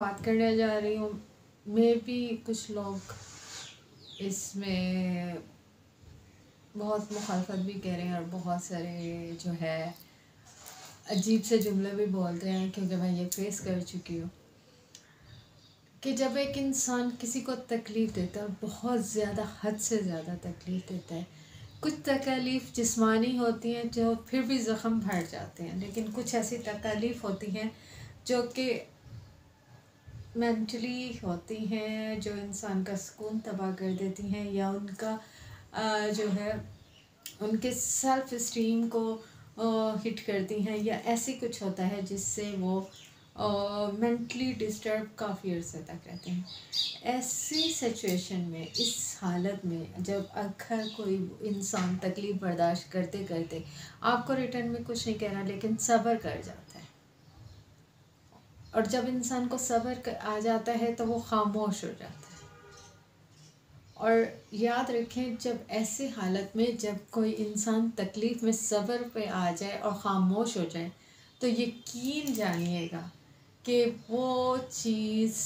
बात करने जा रही हूँ। मे भी कुछ लोग इसमें बहुत मुखालफत भी कह रहे हैं और बहुत सारे जो है अजीब से जुमले भी बोलते हैं, क्योंकि मैं ये फेस कर चुकी हूँ कि जब एक इंसान किसी को तकलीफ़ देता है, बहुत ज़्यादा हद से ज़्यादा तकलीफ़ देता है। कुछ तकलीफ़ जिस्मानी होती हैं जो फिर भी ज़ख़म भर जाते हैं, लेकिन कुछ ऐसी तकलीफ़ होती हैं जो कि मेंटली होती हैं, जो इंसान का सुकून तबाह कर देती हैं या उनका जो है उनके सेल्फ इस्टीम को हिट करती हैं, या ऐसी कुछ होता है जिससे वो मेंटली डिस्टर्ब काफ़ी अर्से तक रहते हैं। ऐसी सिचुएशन में, इस हालत में जब अगर कोई इंसान तकलीफ़ बर्दाश्त करते करते आपको रिटर्न में कुछ नहीं कह रहा लेकिन सब्र कर जाता है, और जब इंसान को सब्र आ जाता है तो वो खामोश हो जाता है। और याद रखें, जब ऐसे हालत में जब कोई इंसान तकलीफ़ में सब्र पे आ जाए और ख़ामोश हो जाए, तो यकीन जानिएगा कि वो चीज़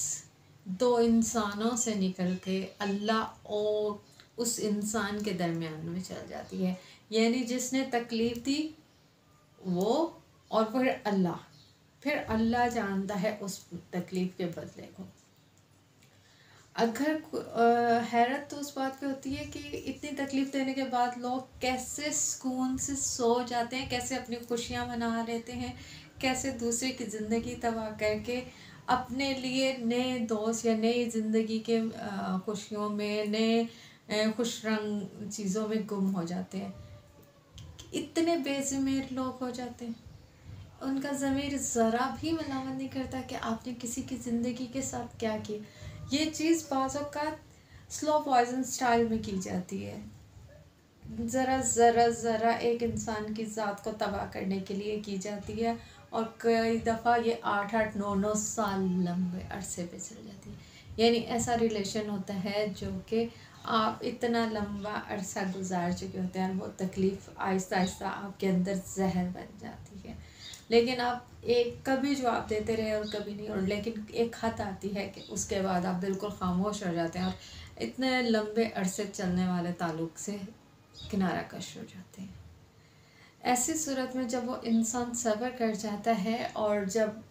दो इंसानों से निकल के अल्लाह और उस इंसान के दरमियान में चल जाती है। यानी जिसने तकलीफ़ दी वो, और फिर अल्लाह जानता है उस तकलीफ़ के बदले को। अगर हैरत तो उस बात पे होती है कि इतनी तकलीफ़ देने के बाद लोग कैसे सुकून से सो जाते हैं, कैसे अपनी खुशियाँ मना लेते हैं, कैसे दूसरे की ज़िंदगी तबाह करके अपने लिए नए दोस्त या नई ज़िंदगी के खुशियों में, नए खुश रंग चीज़ों में गुम हो जाते हैं। इतने बेज़मीर लोग हो जाते हैं, उनका ज़मीर ज़रा भी मलामत नहीं करता कि आपने किसी की ज़िंदगी के साथ क्या किया। ये चीज़ बाज़ औक़ात स्लो पॉइज़न स्टाइल में की जाती है, ज़रा एक इंसान की ज़ात को तबाह करने के लिए की जाती है, और कई दफ़ा ये 8-8 9-9 साल लंबे अरसे पे चल जाती है। यानी ऐसा रिलेशन होता है जो कि आप इतना लंबा अरसा गुजार चुके होते हैं, और वो तकलीफ़ आहिस्ता आहिस्ता आपके अंदर जहर बन जाती है। लेकिन आप एक कभी जवाब देते रहे और कभी नहीं, और लेकिन एक हद आती है कि उसके बाद आप बिल्कुल ख़ामोश हो जाते हैं और इतने लंबे अरसे चलने वाले ताल्लुक़ से किनारा कश हो जाते हैं। ऐसी सूरत में जब वो इंसान सब्र कर जाता है, और जब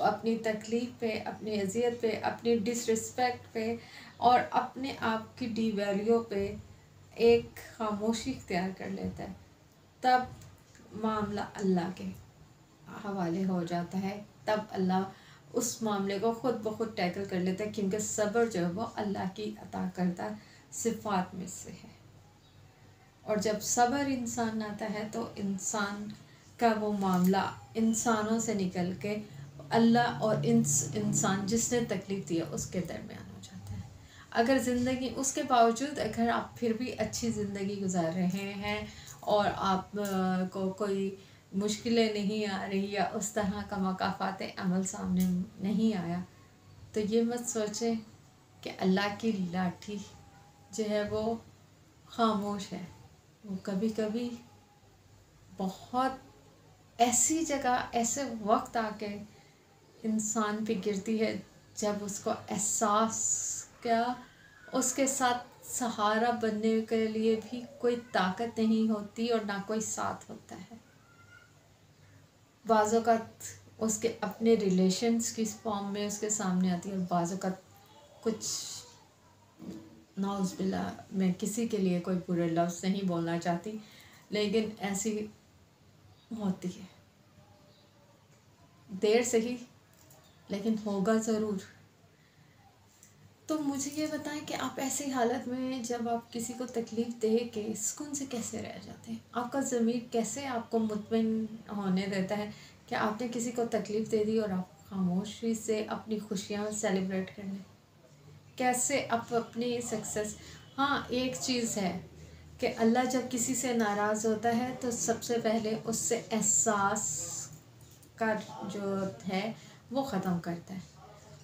अपनी तकलीफ़ पे, अपनी अज़ियत पे, अपनी डिसरिस्पेक्ट पे और अपने आप की डीवैल्यू पे एक खामोशी इख्तियार कर लेता है, तब मामला अल्लाह के हवाले हो जाता है। तब अल्लाह उस मामले को ख़ुद ब खुद टैकल कर लेता है, क्योंकि सब्र जो है वो अल्लाह की अता करदा सिफ़ात में से है। और जब सब्र इंसान आता है तो इंसान का वो मामला इंसानों से निकल के अल्लाह और इंसान जिसने तकलीफ़ दी है उसके दरमियान हो जाता है। अगर ज़िंदगी उसके बावजूद अगर आप फिर भी अच्छी ज़िंदगी गुजार रहे हैं और आप को कोई मुश्किलें नहीं आ रही या उस तरह का मकाफ़ात अमल सामने नहीं आया, तो ये मत सोचें कि अल्लाह की लाठी जो है वो ख़ामोश है। वो कभी कभी बहुत ऐसी जगह, ऐसे वक्त आके इंसान पे गिरती है जब उसको एहसास क्या, उसके साथ सहारा बनने के लिए भी कोई ताकत नहीं होती और ना कोई साथ होता है। बाज़ औक़ात उसके अपने रिलेशंस की फॉर्म में उसके सामने आती है, और बाज़ औक़ात कुछ नाउज़ुबिल्लाह, मैं किसी के लिए कोई बुरे लफ्ज़ नहीं बोलना चाहती, लेकिन ऐसी होती है। देर से ही, लेकिन होगा ज़रूर। तो मुझे ये बताएं कि आप ऐसी हालत में जब आप किसी को तकलीफ़ दे के सुकून से कैसे रह जाते हैं? आपका ज़मीर कैसे आपको मुतमईन होने देता है कि आपने किसी को तकलीफ़ दे दी और आप खामोशी से अपनी खुशियाँ सेलिब्रेट कर लें? कैसे आप अपनी सक्सेस, हाँ एक चीज़ है कि अल्लाह जब किसी से नाराज़ होता है तो सबसे पहले उससे एहसास का जो है वो ख़त्म करता है।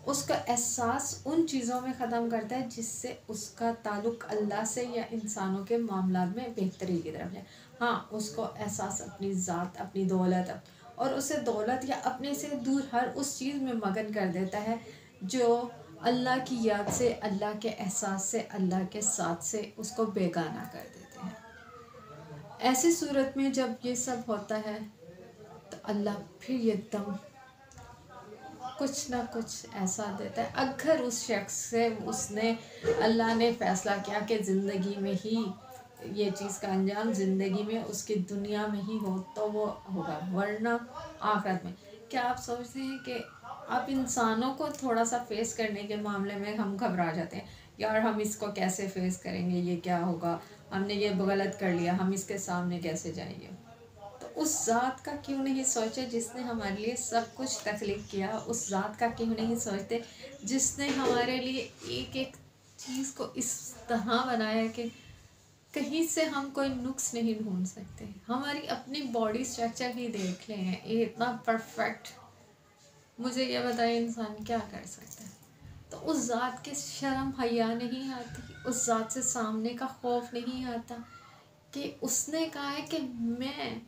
उसका एहसास उन चीज़ों में ख़त्म करता है जिससे उसका ताल्लुक़ अल्लाह से या इंसानों के मामलात में बेहतरी की तरफ है। हाँ, उसको एहसास अपनी ज़ात, अपनी दौलत, और उसे दौलत या अपने से दूर हर उस चीज़ में मगन कर देता है जो अल्लाह की याद से, अल्लाह के एहसास से, अल्लाह के साथ से उसको बेगाना कर देते हैं। ऐसी सूरत में जब ये सब होता है तो अल्लाह फिर एकदम कुछ ना कुछ ऐसा देता है। अगर उस शख्स से उसने अल्लाह ने फैसला किया कि ज़िंदगी में ही ये चीज़ का अंजाम ज़िंदगी में उसकी दुनिया में ही हो तो वो होगा, वरना आखिरत में। क्या आप सोचते हैं कि आप इंसानों को थोड़ा सा फेस करने के मामले में हम घबरा जाते हैं, यार हम इसको कैसे फेस करेंगे, ये क्या होगा, हमने ये गलत कर लिया, हम इसके सामने कैसे जाएंगे। तो उस ज़ात का क्यों नहीं सोचे जिसने हमारे लिए सब कुछ तख्लीक किया। उस ज़ात का क्यों नहीं सोचते जिसने हमारे लिए एक एक चीज़ को इस तरह बनाया कि कहीं से हम कोई नुक्स नहीं ढूंढ सकते। हमारी अपनी बॉडी स्ट्रक्चर ही देख लें, ये इतना परफेक्ट। मुझे ये बताइए इंसान क्या कर सकता है। तो उस ज़ात के शर्म हया नहीं आती, उस ज़ात से सामने का खौफ नहीं आता कि उसने कहा है कि मैं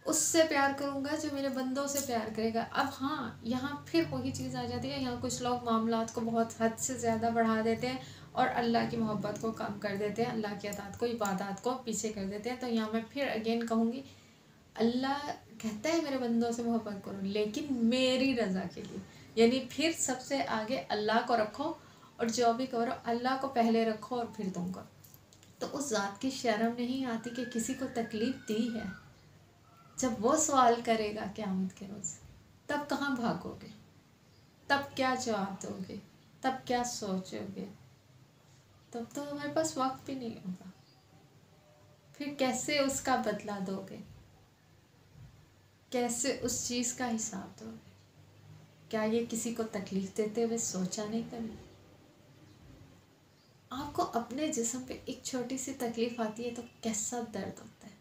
उससे प्यार करूँगा जो मेरे बंदों से प्यार करेगा। अब हाँ, यहाँ फिर वही चीज़ आ जाती है, यहाँ कुछ लोग मामलात को बहुत हद से ज़्यादा बढ़ा देते हैं और अल्लाह की मोहब्बत को कम कर देते हैं, अल्लाह की अताअत को, इबादत को पीछे कर देते हैं। तो यहाँ मैं फिर अगेन कहूँगी, अल्लाह कहता है मेरे बंदों से मोहब्बत करो, लेकिन मेरी रज़ा के लिए। यानी फिर सबसे आगे अल्लाह को रखो और जो भी करो अल्लाह को पहले रखो और फिर तुम करो। तो उस ज़ात की शर्म नहीं आती कि किसी को तकलीफ़ दी है। जब वो सवाल करेगा क़यामत के रोज़, तब कहाँ भागोगे, तब क्या जवाब दोगे, तब क्या सोचोगे। तब तो हमारे पास वक्त भी नहीं होगा। फिर कैसे उसका बदला दोगे, कैसे उस चीज़ का हिसाब दोगे। क्या ये किसी को तकलीफ़ देते हुए सोचा नहीं कभी। आपको अपने जिस्म पे एक छोटी सी तकलीफ़ आती है तो कैसा दर्द होता है।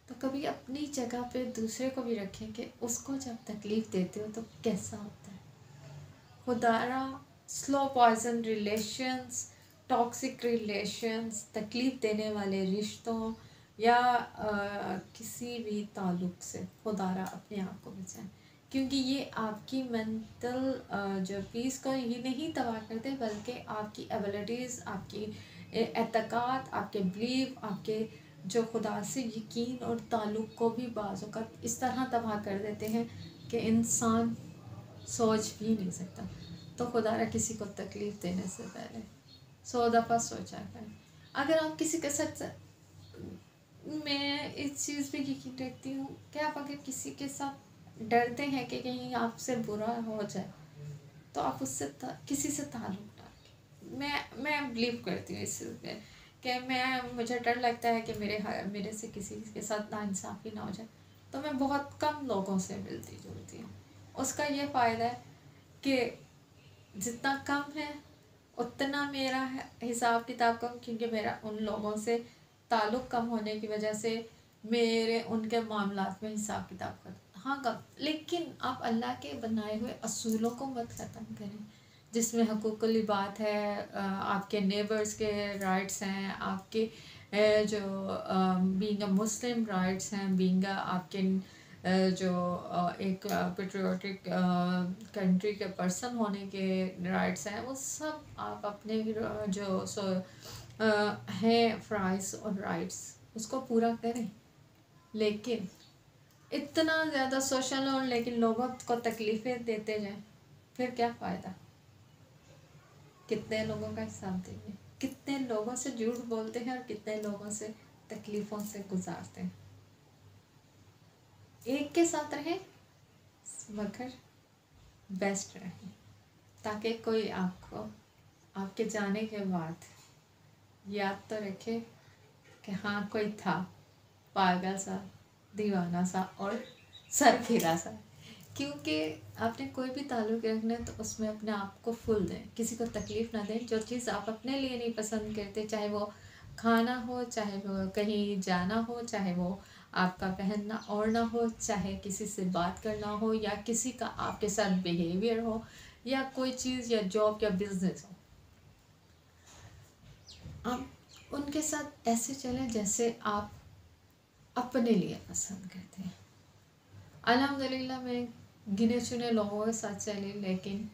तो कभी अपनी जगह पे दूसरे को भी रखें कि उसको जब तकलीफ़ देते हो तो कैसा होता है। खुदारा slow poison relations, toxic relations, तकलीफ़ देने वाले रिश्तों या किसी भी ताल्लुक़ से खुदारा अपने आप को बचाएं, क्योंकि ये आपकी मेंटल जो पीस को ही नहीं तबाह करते, बल्कि आपकी एबिलिटीज़, आपकी एतक़ाद, आपके बिलीव, आपके जो खुदा से यकीन और ताल्लुक़ को भी बाज़ औक़ात इस तरह तबाह कर देते हैं कि इंसान सोच भी नहीं सकता। तो खुदारा किसी को तकलीफ़ देने से पहले 100 दफ़ा सोचा करें। अगर आप किसी के साथ, मैं इस चीज़ पे यकीन रखती हूँ कि आप अगर किसी के साथ डरते हैं कि कहीं आपसे बुरा हो जाए तो आप उससे किसी से ताल्लुक़ ना रखें। मैं बिलीव करती हूँ इस चीज़ में कि मुझे डर लगता है कि मेरे से किसी के साथ नाइंसाफ़ी ना हो जाए, तो मैं बहुत कम लोगों से मिलती जुलती हूँ। उसका ये फ़ायदा है कि जितना कम है उतना मेरा हिसाब किताब कम, क्योंकि मेरा उन लोगों से ताल्लुक़ कम होने की वजह से मेरे उनके मामलात में हिसाब किताब कम, हाँ कम। लेकिन आप अल्लाह के बनाए हुए असूलों को मत ख़त्म करें, जिसमें हकूक़ुल इबाद है, आपके नेबर्स के राइट्स हैं, आपके जो बीइंग अ मुस्लिम राइट्स हैं, बीइंग आपके जो एक पेट्रियोटिक कंट्री के पर्सन होने के राइट्स हैं, वो सब आप अपने जो हैं फ़राइज़ और राइट्स उसको पूरा करें। लेकिन इतना ज़्यादा सोशल हो लेकिन लोगों को तकलीफ़ें देते जाएं, फिर क्या फ़ायदा। कितने लोगों का हिसाब देंगे, कितने लोगों से झूठ बोलते हैं और कितने लोगों से तकलीफ़ों से गुजारते हैं। एक के साथ रहें मगर बेस्ट रहें, ताकि कोई आपको आपके जाने के बाद याद तो रखे कि हाँ कोई था पागल सा, दीवाना सा और सरफिरा सा। क्योंकि आपने कोई भी ताल्लुक़ रखना है तो उसमें अपने आप को फुल दें, किसी को तकलीफ़ ना दें। जो चीज़ आप अपने लिए नहीं पसंद करते, चाहे वो खाना हो, चाहे वो कहीं जाना हो, चाहे वो आपका पहनना ओढ़ना हो, चाहे किसी से बात करना हो, या किसी का आपके साथ बिहेवियर हो, या कोई चीज़ या जॉब या बिज़नेस हो, आप उनके साथ ऐसे चलें जैसे आप अपने लिए पसंद करते हैं। अल्हम्दुलिल्लाह मैं गिने चुने लोगों के साथ चली, लेकिन